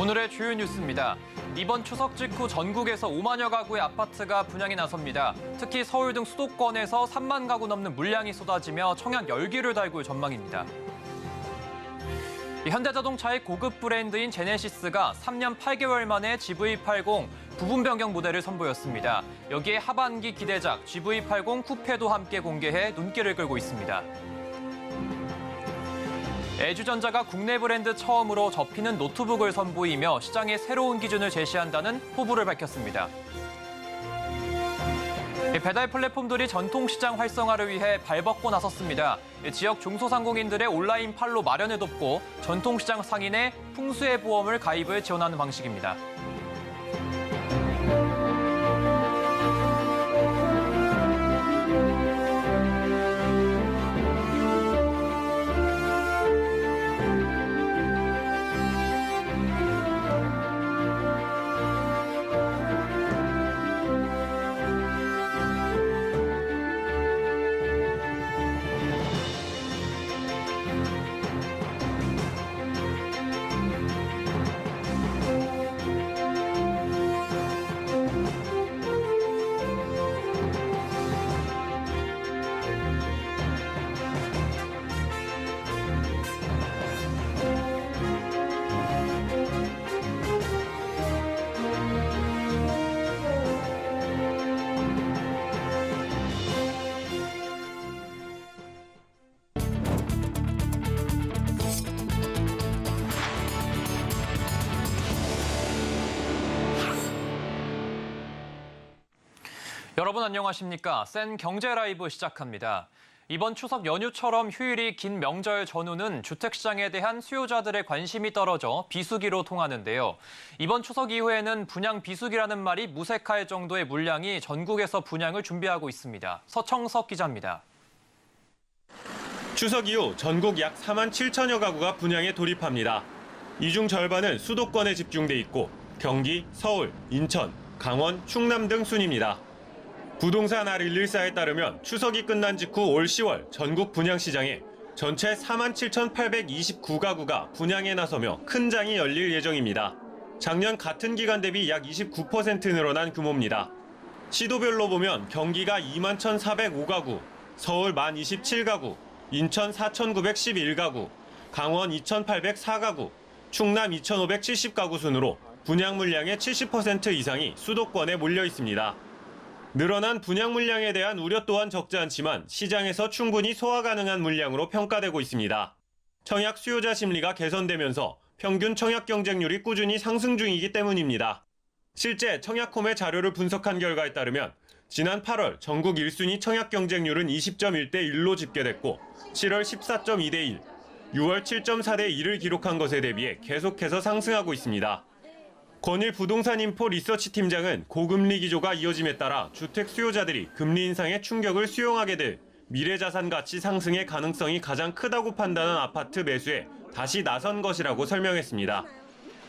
오늘의 주요 뉴스입니다. 이번 추석 직후 전국에서 5만여 가구의 아파트가 분양에 나섭니다. 특히 서울 등 수도권에서 3만 가구 넘는 물량이 쏟아지며 청약 열기를 달굴 전망입니다. 현대자동차의 고급 브랜드인 제네시스가 3년 8개월 만에 GV80 부분 변경 모델을 선보였습니다. 여기에 하반기 기대작 GV80 쿠페도 함께 공개해 눈길을 끌고 있습니다. LG전자가 국내 브랜드 처음으로 접히는 노트북을 선보이며 시장의 새로운 기준을 제시한다는 포부를 밝혔습니다. 배달 플랫폼들이 전통시장 활성화를 위해 발벗고 나섰습니다. 지역 중소상공인들의 온라인 판로 마련을 돕고 전통시장 상인의 풍수의 보험을 가입을 지원하는 방식입니다. 여러분 안녕하십니까? 센 경제 라이브 시작합니다. 이번 추석 연휴처럼 휴일이 긴 명절 전후는 주택시장에 대한 수요자들의 관심이 떨어져 비수기로 통하는데요. 이번 추석 이후에는 분양 비수기라는 말이 무색할 정도의 물량이 전국에서 분양을 준비하고 있습니다. 서청석 기자입니다. 추석 이후 전국 약 4만 7천여 가구가 분양에 돌입합니다. 이 중 절반은 수도권에 집중돼 있고 경기, 서울, 인천, 강원, 충남 등 순입니다. 부동산 알114에 따르면 추석이 끝난 직후 올 10월 전국 분양시장에 전체 47,829가구가 분양에 나서며 큰 장이 열릴 예정입니다. 작년 같은 기간 대비 약 29% 늘어난 규모입니다. 시도별로 보면 경기가 21,405가구, 서울 1027가구, 인천 4,911가구, 강원 2,804가구, 충남 2,570가구 순으로 분양 물량의 70% 이상이 수도권에 몰려 있습니다. 늘어난 분양 물량에 대한 우려 또한 적지 않지만 시장에서 충분히 소화 가능한 물량으로 평가되고 있습니다. 청약 수요자 심리가 개선되면서 평균 청약 경쟁률이 꾸준히 상승 중이기 때문입니다. 실제 청약홈의 자료를 분석한 결과에 따르면 지난 8월 전국 1순위 청약 경쟁률은 20.1대 1로 집계됐고 7월 14.2대 1, 6월 7.4대 1을 기록한 것에 대비해 계속해서 상승하고 있습니다. 권일 부동산 인포 리서치 팀장은 고금리 기조가 이어짐에 따라 주택 수요자들이 금리 인상의 충격을 수용하게 될 미래 자산 가치 상승의 가능성이 가장 크다고 판단한 아파트 매수에 다시 나선 것이라고 설명했습니다.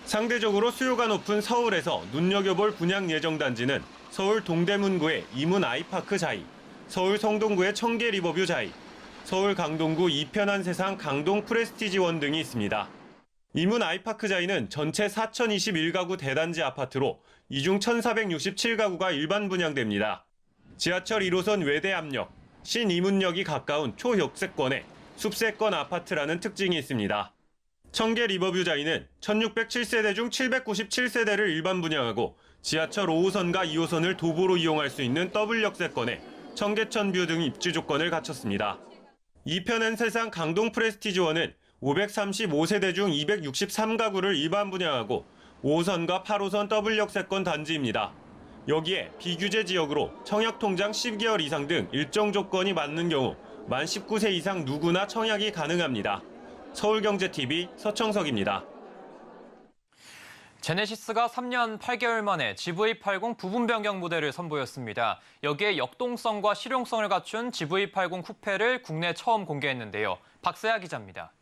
상대적으로 수요가 높은 서울에서 눈여겨볼 분양 예정 단지는 서울 동대문구의 이문 아이파크 자이, 서울 성동구의 청계 리버뷰 자이, 서울 강동구 이편한 세상 강동 프레스티지원 등이 있습니다. 이문 아이파크 자이는 전체 4,021가구 대단지 아파트로 이 중 1,467가구가 일반 분양됩니다. 지하철 1호선 외대암역, 신이문역이 가까운 초역세권의 숲세권 아파트라는 특징이 있습니다. 청계 리버뷰 자이는 1,607세대 중 797세대를 일반 분양하고 지하철 5호선과 2호선을 도보로 이용할 수 있는 더블 역세권에 청계천뷰 등 입지 조건을 갖췄습니다. 이편한 세상 강동 프레스티지원은 535세대 중 263가구를 일반 분양하고 5호선과 8호선 더블 역세권 단지입니다. 여기에 비규제 지역으로 청약 통장 10개월 이상 등 일정 조건이 맞는 경우 만 19세 이상 누구나 청약이 가능합니다. 서울경제TV 서청석입니다. 제네시스가 3년 8개월 만에 GV80 부분 변경 모델을 선보였습니다. 여기에 역동성과 실용성을 갖춘 GV80 쿠페를 국내 처음 공개했는데요. 박세아 기자입니다.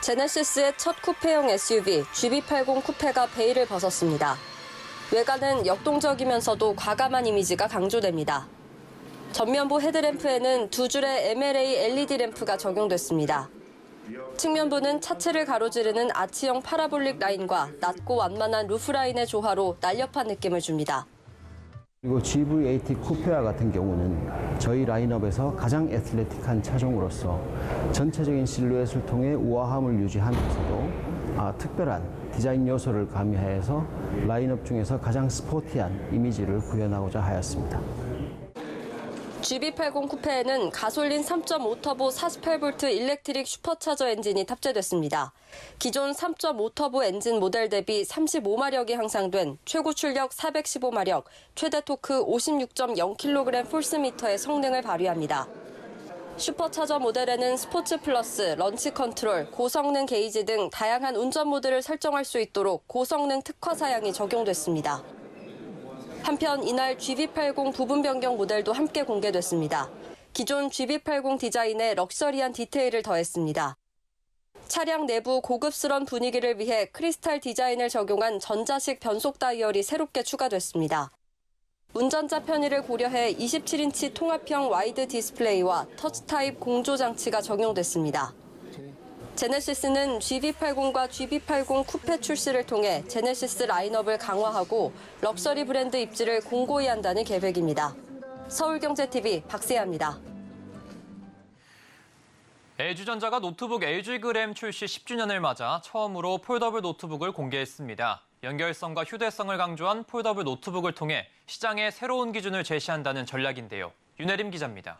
제네시스의 첫 쿠페형 SUV GV80 쿠페가 베일을 벗었습니다. 외관은 역동적이면서도 과감한 이미지가 강조됩니다. 전면부 헤드램프에는 두 줄의 MLA LED 램프가 적용됐습니다. 측면부는 차체를 가로지르는 아치형 파라볼릭 라인과 낮고 완만한 루프 라인의 조화로 날렵한 느낌을 줍니다. 그리고 GV80 쿠페와 같은 경우는 저희 라인업에서 가장 애틀레틱한 차종으로서 전체적인 실루엣을 통해 우아함을 유지하면서도 특별한 디자인 요소를 가미하여서 라인업 중에서 가장 스포티한 이미지를 구현하고자 하였습니다. GV80 쿠페에는 가솔린 3.5터보 48V 일렉트릭 슈퍼차저 엔진이 탑재됐습니다. 기존 3.5터보 엔진 모델 대비 35마력이 향상된 최고 출력 415마력, 최대 토크 56.0kg 폴스미터의 성능을 발휘합니다. 슈퍼차저 모델에는 스포츠 플러스, 런치 컨트롤, 고성능 게이지 등 다양한 운전 모드를 설정할 수 있도록 고성능 특화 사양이 적용됐습니다. 한편 이날 GV80 부분 변경 모델도 함께 공개됐습니다. 기존 GV80 디자인에 럭셔리한 디테일을 더했습니다. 차량 내부 고급스런 분위기를 위해 크리스탈 디자인을 적용한 전자식 변속 다이얼이 새롭게 추가됐습니다. 운전자 편의를 고려해 27인치 통합형 와이드 디스플레이와 터치 타입 공조 장치가 적용됐습니다. 제네시스는 GV80과 GV80 쿠페 출시를 통해 제네시스 라인업을 강화하고 럭셔리 브랜드 입지를 공고히 한다는 계획입니다. 서울경제TV 박세아입니다. LG전자가 노트북 LG그램 출시 10주년을 맞아 처음으로 폴더블 노트북을 공개했습니다. 연결성과 휴대성을 강조한 폴더블 노트북을 통해 시장에 새로운 기준을 제시한다는 전략인데요. 윤혜림 기자입니다.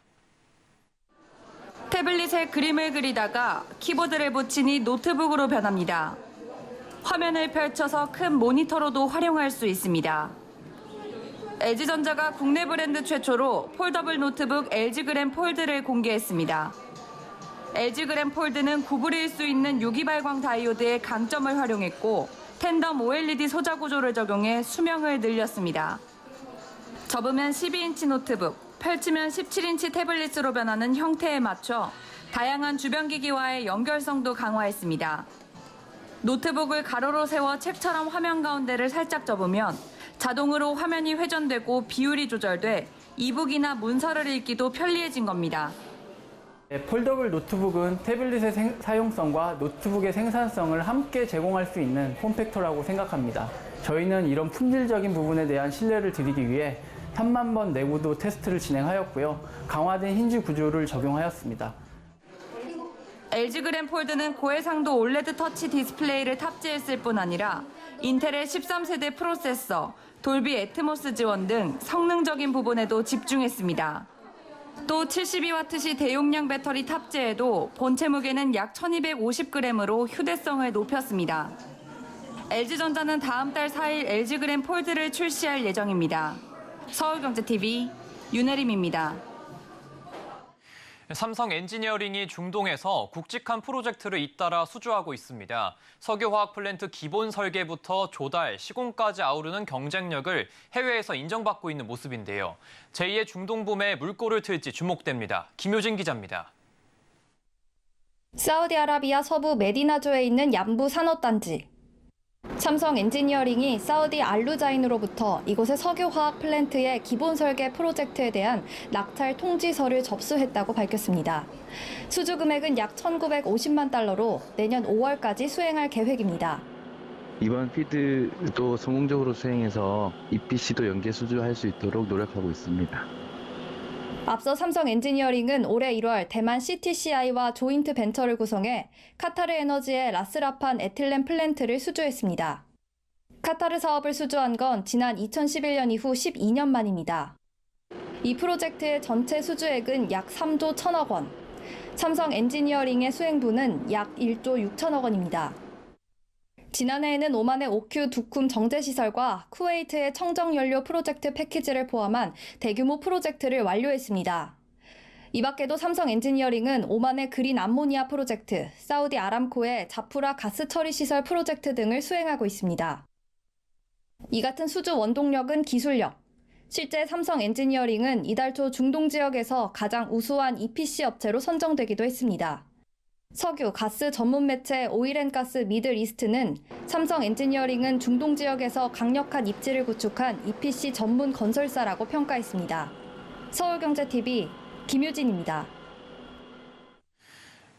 태블릿에 그림을 그리다가 키보드를 붙이니 노트북으로 변합니다. 화면을 펼쳐서 큰 모니터로도 활용할 수 있습니다. LG전자가 국내 브랜드 최초로 폴더블 노트북 LG그램 폴드를 공개했습니다. LG그램 폴드는 구부릴 수 있는 유기발광 다이오드의 강점을 활용했고 텐덤 OLED 소자 구조를 적용해 수명을 늘렸습니다. 접으면 12인치 노트북, 펼치면 17인치 태블릿으로 변하는 형태에 맞춰 다양한 주변 기기와의 연결성도 강화했습니다. 노트북을 가로로 세워 책처럼 화면 가운데를 살짝 접으면 자동으로 화면이 회전되고 비율이 조절돼 이북이나 문서를 읽기도 편리해진 겁니다. 폴더블 노트북은 태블릿의 사용성과 노트북의 생산성을 함께 제공할 수 있는 폼팩터라고 생각합니다. 저희는 이런 품질적인 부분에 대한 신뢰를 드리기 위해 3만 번 내구도 테스트를 진행하였고요. 강화된 힌지 구조를 적용하였습니다. LG그램 폴드는 고해상도 올레드 터치 디스플레이를 탑재했을 뿐 아니라 인텔의 13세대 프로세서, 돌비 애트모스 지원 등 성능적인 부분에도 집중했습니다. 또 72W시 대용량 배터리 탑재에도 본체 무게는 약 1250g으로 휴대성을 높였습니다. LG전자는 다음 달 4일 LG그램 폴드를 출시할 예정입니다. 서울경제TV 윤혜림입니다. 삼성 엔지니어링이 중동에서 굵직한 프로젝트를 잇따라 수주하고 있습니다. 석유화학 플랜트 기본 설계부터 조달, 시공까지 아우르는 경쟁력을 해외에서 인정받고 있는 모습인데요. 제2의 중동 붐에 물꼬를 틀지 주목됩니다. 김효진 기자입니다. 사우디아라비아 서부 메디나주에 있는 얌부 산업단지. 삼성 엔지니어링이 사우디 알루자인으로부터 이곳의 석유화학 플랜트의 기본 설계 프로젝트에 대한 낙찰 통지서를 접수했다고 밝혔습니다. 수주 금액은 약 1,950만 달러로 내년 5월까지 수행할 계획입니다. 이번 피드도 성공적으로 수행해서 EPC도 연계 수주할 수 있도록 노력하고 있습니다. 앞서 삼성 엔지니어링은 올해 1월 대만 CTCI와 조인트 벤처를 구성해 카타르 에너지의 라스라판 에틸렌 플랜트를 수주했습니다. 카타르 사업을 수주한 건 지난 2011년 이후 12년 만입니다. 이 프로젝트의 전체 수주액은 약 3조 1천억 원, 삼성 엔지니어링의 수행부는 약 1조 6천억 원입니다. 지난해에는 오만의 오큐 두쿰 정제시설과 쿠웨이트의 청정연료 프로젝트 패키지를 포함한 대규모 프로젝트를 완료했습니다. 이 밖에도 삼성 엔지니어링은 오만의 그린 암모니아 프로젝트, 사우디 아람코의 자프라 가스 처리 시설 프로젝트 등을 수행하고 있습니다. 이 같은 수주 원동력은 기술력. 실제 삼성 엔지니어링은 이달 초 중동 지역에서 가장 우수한 EPC 업체로 선정되기도 했습니다. 석유, 가스 전문 매체 오일앤가스 미들 이스트는 삼성 엔지니어링은 중동 지역에서 강력한 입지를 구축한 EPC 전문 건설사라고 평가했습니다. 서울경제TV 김유진입니다.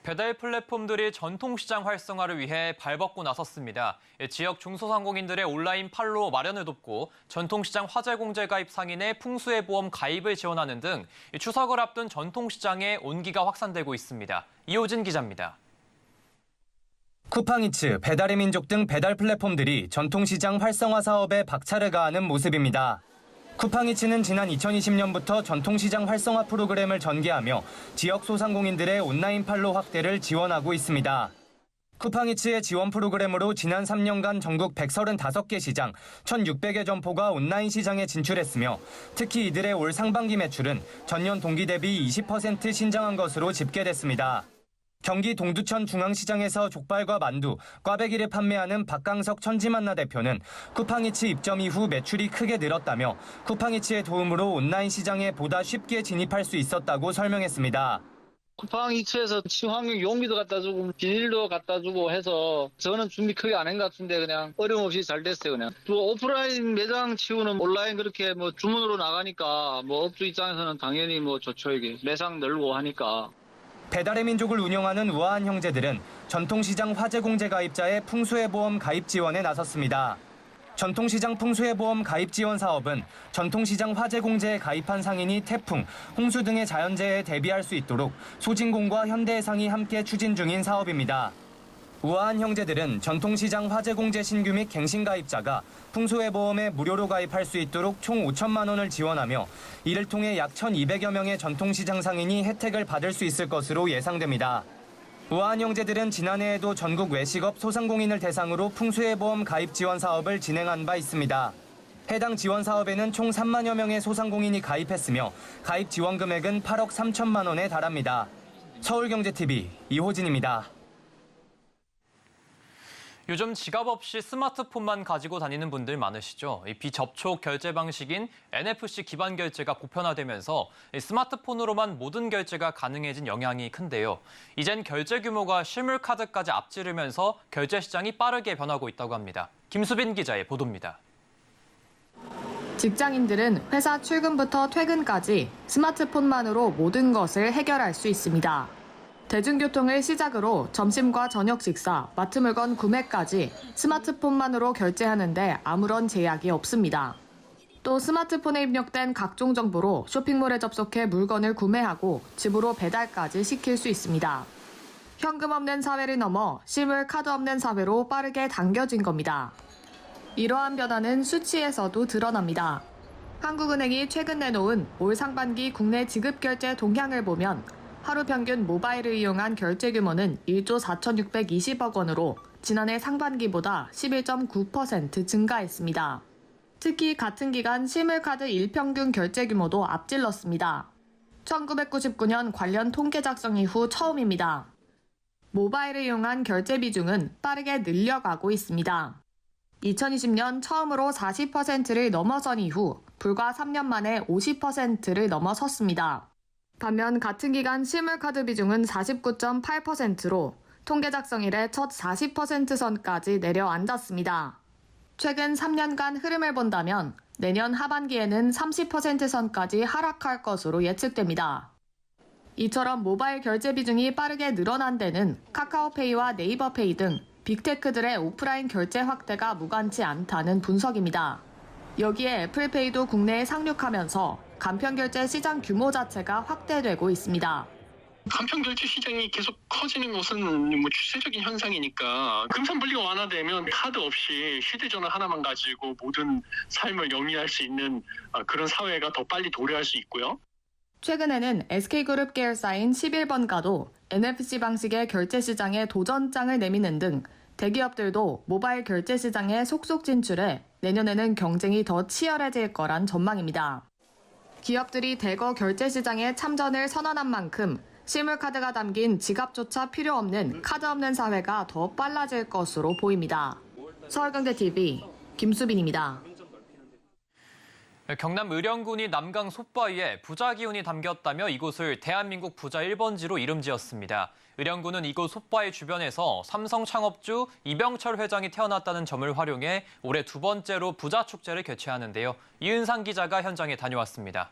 배달 플랫폼들이 전통시장 활성화를 위해 발벗고 나섰습니다. 지역 중소상공인들의 온라인 판로 마련을 돕고 전통시장 화재공제 가입 상인의 풍수의 보험 가입을 지원하는 등 추석을 앞둔 전통시장의 온기가 확산되고 있습니다. 이호진 기자입니다. 쿠팡이츠, 배달의 민족 등 배달 플랫폼들이 전통시장 활성화 사업에 박차를 가하는 모습입니다. 쿠팡이츠는 지난 2020년부터 전통시장 활성화 프로그램을 전개하며 지역 소상공인들의 온라인 판로 확대를 지원하고 있습니다. 쿠팡이츠의 지원 프로그램으로 지난 3년간 전국 135개 시장, 1,600여 점포가 온라인 시장에 진출했으며 특히 이들의 올 상반기 매출은 전년 동기 대비 20% 신장한 것으로 집계됐습니다. 경기 동두천 중앙시장에서 족발과 만두, 꽈배기를 판매하는 박강석 천지만나 대표는 쿠팡이츠 입점 이후 매출이 크게 늘었다며 쿠팡이츠의 도움으로 온라인 시장에 보다 쉽게 진입할 수 있었다고 설명했습니다. 쿠팡이츠에서 친환경 용기도 갖다 주고 비닐도 갖다 주고 해서 저는 준비 크게 안 한 것 같은데 그냥 어려움 없이 잘 됐어요. 그냥 또 오프라인 매장 치고는 온라인 그렇게 뭐 주문으로 나가니까 뭐 업주 입장에서는 당연히 뭐 좋죠. 이게 매상 늘고 하니까. 배달의 민족을 운영하는 우아한 형제들은 전통시장 화재공제 가입자의 풍수해 보험 가입 지원에 나섰습니다. 전통시장 풍수해 보험 가입 지원 사업은 전통시장 화재공제에 가입한 상인이 태풍, 홍수 등의 자연재해에 대비할 수 있도록 소진공과 현대해상이 함께 추진 중인 사업입니다. 우아한 형제들은 전통시장 화재공제 신규 및 갱신 가입자가 풍수해 보험에 무료로 가입할 수 있도록 총 5천만 원을 지원하며 이를 통해 약 1,200여 명의 전통시장 상인이 혜택을 받을 수 있을 것으로 예상됩니다. 우아한 형제들은 지난해에도 전국 외식업 소상공인을 대상으로 풍수해 보험 가입 지원 사업을 진행한 바 있습니다. 해당 지원 사업에는 총 3만여 명의 소상공인이 가입했으며 가입 지원 금액은 8억 3천만 원에 달합니다. 서울경제TV 이호진입니다. 요즘 지갑 없이 스마트폰만 가지고 다니는 분들 많으시죠? 이 비접촉 결제 방식인 NFC 기반 결제가 보편화되면서 스마트폰으로만 모든 결제가 가능해진 영향이 큰데요. 이젠 결제 규모가 실물 카드까지 앞지르면서 결제 시장이 빠르게 변하고 있다고 합니다. 김수빈 기자의 보도입니다. 직장인들은 회사 출근부터 퇴근까지 스마트폰만으로 모든 것을 해결할 수 있습니다. 대중교통을 시작으로 점심과 저녁 식사, 마트 물건 구매까지 스마트폰만으로 결제하는데 아무런 제약이 없습니다. 또 스마트폰에 입력된 각종 정보로 쇼핑몰에 접속해 물건을 구매하고 집으로 배달까지 시킬 수 있습니다. 현금 없는 사회를 넘어 실물 카드 없는 사회로 빠르게 당겨진 겁니다. 이러한 변화는 수치에서도 드러납니다. 한국은행이 최근 내놓은 올 상반기 국내 지급결제 동향을 보면 하루 평균 모바일을 이용한 결제 규모는 1조 4,620억 원으로 지난해 상반기보다 11.9% 증가했습니다. 특히 같은 기간 실물카드 일평균 결제 규모도 앞질렀습니다. 1999년 관련 통계 작성 이후 처음입니다. 모바일을 이용한 결제 비중은 빠르게 늘려가고 있습니다. 2020년 처음으로 40%를 넘어선 이후 불과 3년 만에 50%를 넘어섰습니다. 반면 같은 기간 실물카드 비중은 49.8%로 통계 작성 이래 첫 40% 선까지 내려앉았습니다. 최근 3년간 흐름을 본다면 내년 하반기에는 30% 선까지 하락할 것으로 예측됩니다. 이처럼 모바일 결제 비중이 빠르게 늘어난 데는 카카오페이와 네이버페이 등 빅테크들의 오프라인 결제 확대가 무관치 않다는 분석입니다. 여기에 애플페이도 국내에 상륙하면서 간편결제 시장 규모 자체가 확대되고 있습니다. 간편결제 시장이 계속 커지는 것은 뭐 추세적인 현상이니까 금산분리가 완화되면 카드 없이 휴대전화 하나만 가지고 모든 삶을 영위할 수 있는 그런 사회가 더 빨리 도래할 수 있고요. 최근에는 SK그룹 계열사인 11번가도 NFC 방식의 결제 시장에 도전장을 내미는 등 대기업들도 모바일 결제 시장에 속속 진출해 내년에는 경쟁이 더 치열해질 거란 전망입니다. 기업들이 대거 결제 시장에 참전을 선언한 만큼 실물카드가 담긴 지갑조차 필요 없는 카드 없는 사회가 더 빨라질 것으로 보입니다. 서울경제TV 김수빈입니다. 경남 의령군이 남강 솥바위에 부자 기운이 담겼다며 이곳을 대한민국 부자 1번지로 이름지었습니다. 의령군은 이곳 솥바위 주변에서 삼성 창업주 이병철 회장이 태어났다는 점을 활용해 올해 두 번째로 부자 축제를 개최하는데요. 이은상 기자가 현장에 다녀왔습니다.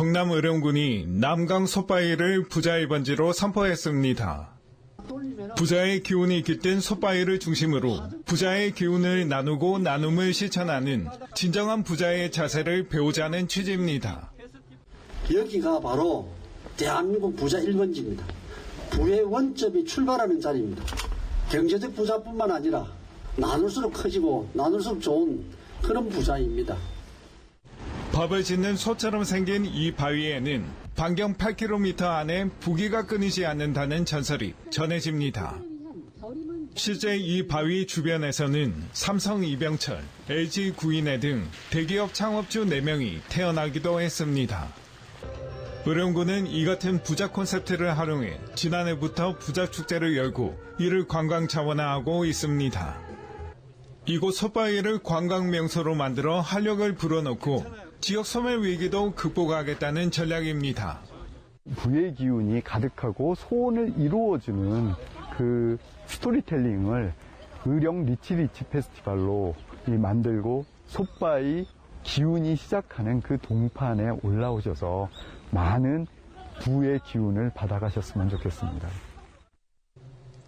경남 의령군이 남강 솥바위를 부자의 번지로 선포했습니다. 부자의 기운이 깃든 솥바위를 중심으로 부자의 기운을 나누고 나눔을 실천하는 진정한 부자의 자세를 배우자는 취지입니다. 여기가 바로 대한민국 부자 1번지입니다. 부의 원점이 출발하는 자리입니다. 경제적 부자뿐만 아니라 나눌수록 커지고 나눌수록 좋은 그런 부자입니다. 밥을 짓는 솥처럼 생긴 이 바위에는 반경 8km 안에 부기가 끊이지 않는다는 전설이 전해집니다. 실제 이 바위 주변에서는 삼성 이병철, LG 구인회 등 대기업 창업주 4명이 태어나기도 했습니다. 의령군은 이 같은 부자 콘셉트를 활용해 지난해부터 부자축제를 열고 이를 관광 차원화하고 있습니다. 이곳 솥바위를 관광 명소로 만들어 활력을 불어넣고 지역 소멸 위기도 극복하겠다는 전략입니다. 부의 기운이 가득하고 소원을 이루어주는 그 스토리텔링을 의령 리치리치 페스티벌로 만들고 솥바위 기운이 시작하는 그 동판에 올라오셔서 많은 부의 기운을 받아가셨으면 좋겠습니다.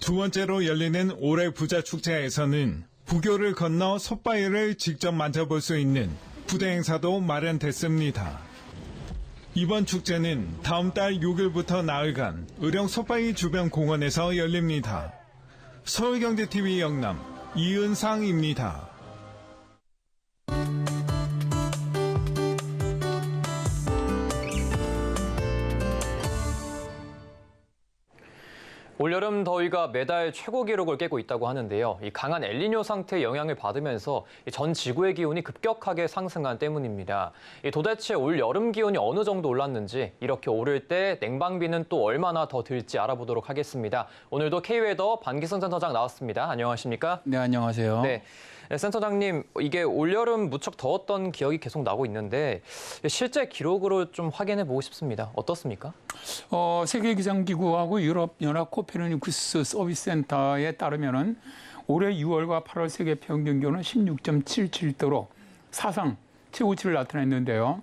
두 번째로 열리는 올해 부자축제에서는 부교를 건너 솥바위를 직접 만져볼 수 있는 부대 행사도 마련됐습니다. 이번 축제는 다음 달 6일부터 나흘간 의령 솥바위 주변 공원에서 열립니다. 서울경제TV 영남 이은상입니다. 올여름 더위가 매달 최고 기록을 깨고 있다고 하는데요. 이 강한 엘니뇨 상태의 영향을 받으면서 전 지구의 기온이 급격하게 상승한 때문입니다. 도대체 올 여름 기온이 어느 정도 올랐는지, 이렇게 오를 때 냉방비는 또 얼마나 더 들지 알아보도록 하겠습니다. 오늘도 K웨더 반기성 센터장 나왔습니다. 안녕하십니까? 네, 안녕하세요. 네. 센터장님, 이게 올여름 무척 더웠던 기억이 계속 나고 있는데 실제 기록으로 좀 확인해 보고 싶습니다. 어떻습니까? 세계기상기구하고 유럽연합 코페르니쿠스 서비스센터에 따르면은 올해 6월과 8월 세계 평균 기온은 16.77도로 사상 최고치를 나타냈는데요.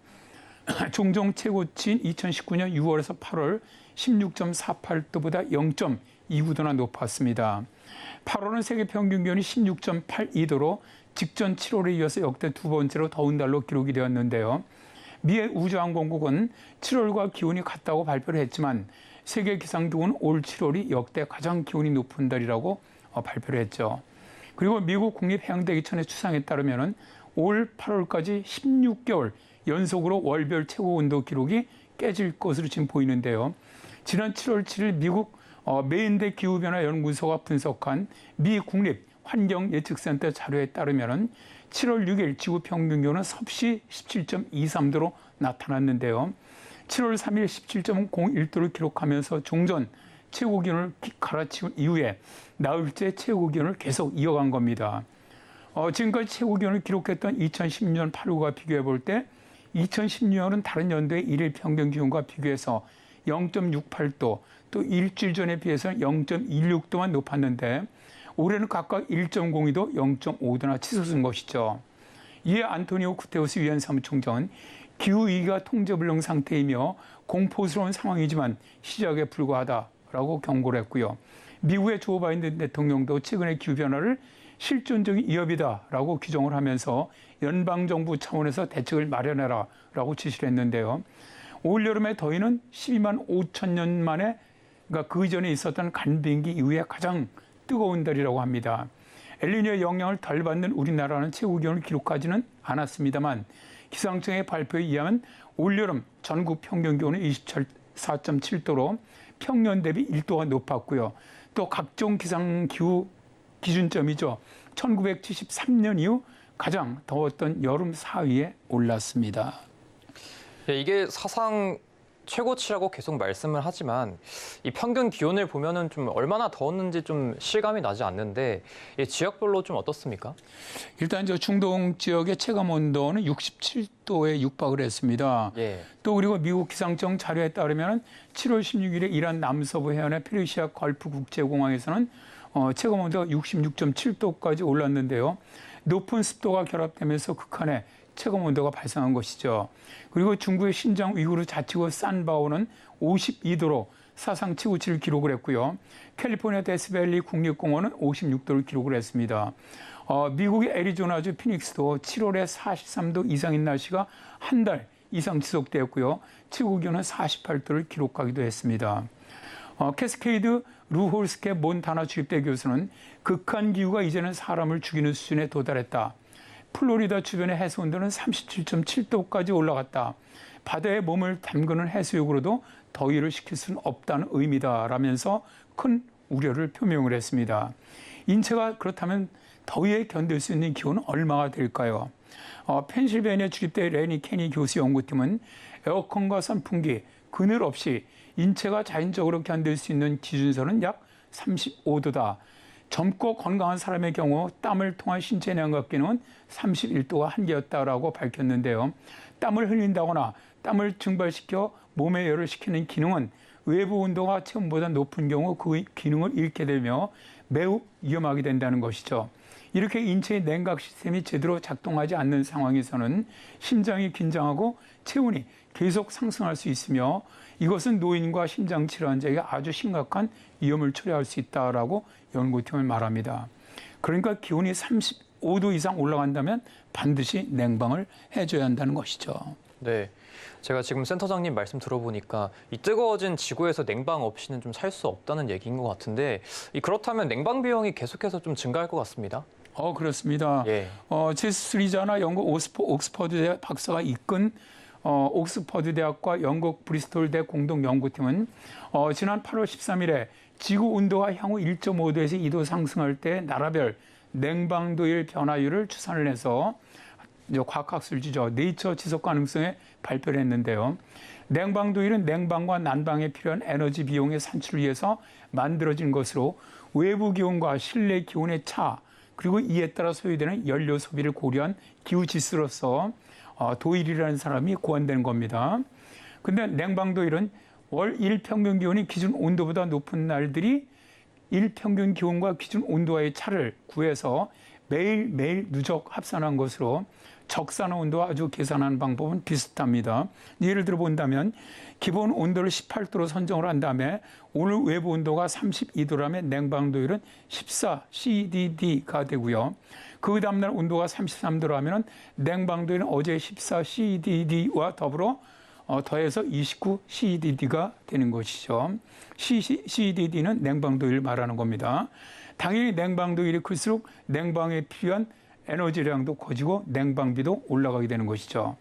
종종 최고치인 2019년 6월에서 8월 16.48도보다 0.29도나 높았습니다. 8월은 세계 평균 기온이 16.82도로 직전 7월에 이어서 역대 두 번째로 더운 달로 기록이 되었는데요. 미 우주항공국은 7월과 기온이 같다고 발표를 했지만 세계기상기구는 올 7월이 역대 가장 기온이 높은 달이라고 발표를 했죠. 그리고 미국 국립해양대기천의 추상에 따르면 올 8월까지 16개월 연속으로 월별 최고온도 기록이 깨질 것으로 지금 보이는데요. 지난 7월 7일 미국 메인대 기후변화 연구소가 분석한 미 국립 환경예측센터 자료에 따르면 7월 6일 지구 평균 기온은 섭씨 17.23도로 나타났는데요. 7월 3일 17.01도를 기록하면서 종전 최고 기온을 갈아치운 이후에 나흘째 최고 기온을 계속 이어간 겁니다. 지금까지 최고 기온을 기록했던 2010년 8월과 비교해 볼 때 2016년은 다른 연도의 일일 평균 기온과 비교해서 0.68도, 또 일주일 전에 비해서 0.16도만 높았는데 올해는 각각 1.02도, 0.5도나 치솟은 것이죠. 이에 안토니오 구테우스 유엔 사무총장은 기후위기가 통제불능 상태이며 공포스러운 상황이지만 시작에 불과하다라고 경고를 했고요. 미국의 조 바이든 대통령도 최근의 기후변화를 실존적인 위협이다라고 규정을 하면서 연방정부 차원에서 대책을 마련해라라고 지시를 했는데요. 올 여름의 더위는 12만 5천 년 만에, 그러니까 그 이전에 있었던 간빙기 이후에 가장 뜨거운 달이라고 합니다. 엘니뇨의 영향을 덜 받는 우리나라는 최고 기온을 기록하지는 않았습니다만 기상청의 발표에 의하면 올여름 전국 평균 기온은 24.7도로 평년 대비 1도가 높았고요. 또 각종 기상기후 기준점이죠. 1973년 이후 가장 더웠던 여름 4위에 올랐습니다. 네, 이게 사상 최고치라고 계속 말씀을 하지만 이 평균 기온을 보면은 좀 얼마나 더웠는지 좀 실감이 나지 않는데 지역별로 좀 어떻습니까? 일단 저 중동 지역의 체감 온도는 67도에 육박을 했습니다. 예. 또 그리고 미국 기상청 자료에 따르면 7월 16일에 이란 남서부 해안의 페르시아 걸프 국제공항에서는 체감 온도가 66.7도까지 올랐는데요. 높은 습도가 결합되면서 극한의 체감 온도가 발생한 것이죠. 그리고 중국의 신장 위구르 자치구 산바오는 52도로 사상 최고치를 기록을 했고요. 캘리포니아 데스밸리 국립공원은 56도를 기록을 했습니다. 미국의 애리조나주 피닉스도 7월에 43도 이상인 날씨가 한 달 이상 지속되었고요. 최고 기온은 48도를 기록하기도 했습니다. 캐스케이드 루홀스케 몬타나 주립대 교수는 극한 기후가 이제는 사람을 죽이는 수준에 도달했다. 플로리다 주변의 해수 온도는 37.7도까지 올라갔다. 바다에 몸을 담그는 해수욕으로도 더위를 식힐 수는 없다는 의미다라면서 큰 우려를 표명을 했습니다. 인체가 그렇다면 더위에 견딜 수 있는 기온은 얼마가 될까요? 펜실베이니아 주립대 레니 케니 교수 연구팀은 에어컨과 선풍기, 그늘 없이 인체가 자연적으로 견딜 수 있는 기준선은 약 35도다. 젊고 건강한 사람의 경우 땀을 통한 신체 냉각 기능은 31도가 한계였다라고 밝혔는데요. 땀을 흘린다거나 땀을 증발시켜 몸에 열을 식히는 기능은 외부 온도가 체온보다 높은 경우 그 기능을 잃게 되며 매우 위험하게 된다는 것이죠. 이렇게 인체의 냉각 시스템이 제대로 작동하지 않는 상황에서는 심장이 긴장하고 체온이 계속 상승할 수 있으며 이것은 노인과 심장 질환자에게 아주 심각한 위험을 초래할 수 있다라고 연구팀은 말합니다. 그러니까 기온이 35도 이상 올라간다면 반드시 냉방을 해줘야 한다는 것이죠. 네, 제가 지금 센터장님 말씀 들어보니까 이 뜨거워진 지구에서 냉방 없이는 좀 살 수 없다는 얘기인 것 같은데 그렇다면 냉방 비용이 계속해서 좀 증가할 것 같습니다. 그렇습니다. 예. 제스 스리자나 영국 옥스퍼드 대학 박사가 이끈 옥스퍼드 대학과 영국 브리스톨 대 공동 연구팀은 지난 8월 13일에 지구 온도가 향후 1.5도에서 2도 상승할 때 나라별 냉방도일 변화율을 추산을 해서 과학학술지죠. 네이처 지속 가능성에 발표를 했는데요. 냉방도일은 냉방과 난방에 필요한 에너지 비용의 산출을 위해서 만들어진 것으로 외부 기온과 실내 기온의 차 그리고 이에 따라 소요되는 연료 소비를 고려한 기후 지수로서 도일이라는 사람이 고안된 겁니다. 근데 냉방도일은 월 일평균 기온이 기준 온도보다 높은 날들이 일평균 기온과 기준 온도와의 차를 구해서 매일매일 누적 합산한 것으로 적산 온도와 아주 계산하는 방법은 비슷합니다. 예를 들어 본다면 기본 온도를 18도로 선정을 한 다음에 오늘 외부 온도가 32도라면 냉방도율은 14CDD가 되고요. 그 다음날 온도가 33도라면 냉방도율은 어제 14CDD와 더불어 더해서 29CDD가 되는 것이죠. CDD는 냉방도율을 말하는 겁니다. 당연히 냉방도율이 클수록 냉방에 필요한 에너지량도 커지고 냉방비도 올라가게 되는 것이죠.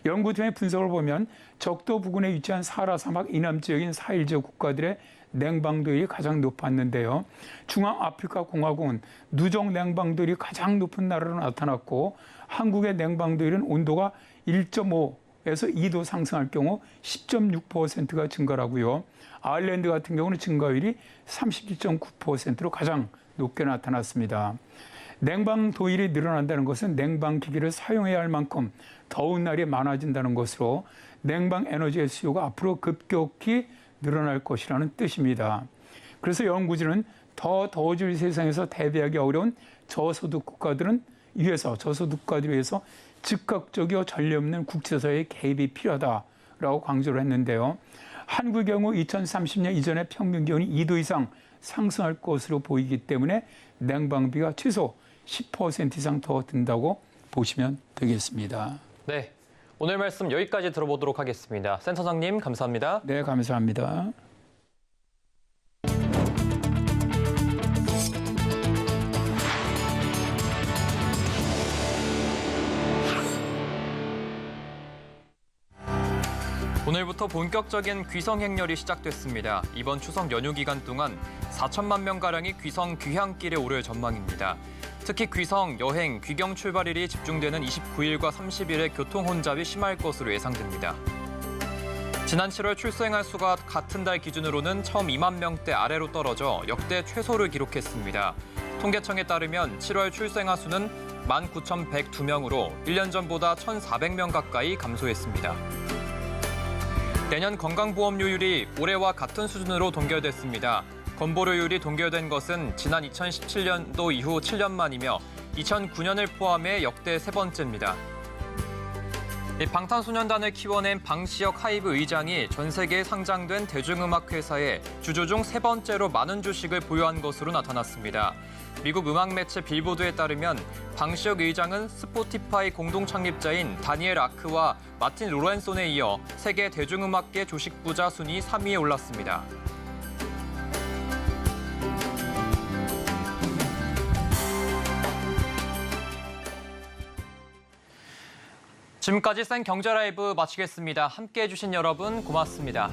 연구팀의 분석을 보면 적도 부근에 위치한 사하라 사막 이남 지역인 사힐 지역 국가들의 냉방도율이 가장 높았는데요. 중앙아프리카 공화국은 누적 냉방도율이 가장 높은 나라로 나타났고 한국의 냉방도율은 온도가 1.5에서 2도 상승할 경우 10.6%가 증가하고요. 아일랜드 같은 경우는 증가율이 32.9%로 가장 높게 나타났습니다. 냉방 도일이 늘어난다는 것은 냉방 기기를 사용해야 할 만큼 더운 날이 많아진다는 것으로 냉방 에너지의 수요가 앞으로 급격히 늘어날 것이라는 뜻입니다. 그래서 연구진은 더 더워질 세상에서 대비하기 어려운 저소득 국가들을 위해서 즉각적이고 전례 없는 국제사회의 개입이 필요하다라고 강조를 했는데요. 한국의 경우 2030년 이전에 평균 기온이 2도 이상 상승할 것으로 보이기 때문에 냉방비가 최소 10% 이상 더 든다고 보시면 되겠습니다. 네, 오늘 말씀 여기까지 들어보도록 하겠습니다. 센터장님 감사합니다. 네, 감사합니다. 오늘부터 본격적인 귀성 행렬이 시작됐습니다. 이번 추석 연휴 기간 동안 4천만 명가량이 귀성 귀향길에 오를 전망입니다. 특히 귀성, 여행, 귀경 출발일이 집중되는 29일과 30일에 교통 혼잡이 심할 것으로 예상됩니다. 지난 7월 출생아 수가 같은 달 기준으로는 처음 2만 명대 아래로 떨어져 역대 최소를 기록했습니다. 통계청에 따르면 7월 출생아 수는 19,102명으로 1년 전보다 1,400명 가까이 감소했습니다. 내년 건강보험료율이 올해와 같은 수준으로 동결됐습니다. 건보료율이 동결된 것은 지난 2017년도 이후 7년 만이며 2009년을 포함해 역대 세 번째입니다. 방탄소년단을 키워낸 방시혁 하이브 의장이 전 세계에 상장된 대중음악 회사에 주주 중 3번째로 많은 주식을 보유한 것으로 나타났습니다. 미국 음악 매체 빌보드에 따르면 방시혁 의장은 스포티파이 공동 창립자인 다니엘 아크와 마틴 로렌손에 이어 세계 대중음악계 주식 부자 순위 3위에 올랐습니다. 지금까지 센 경제 라이브 마치겠습니다. 함께해 주신 여러분 고맙습니다.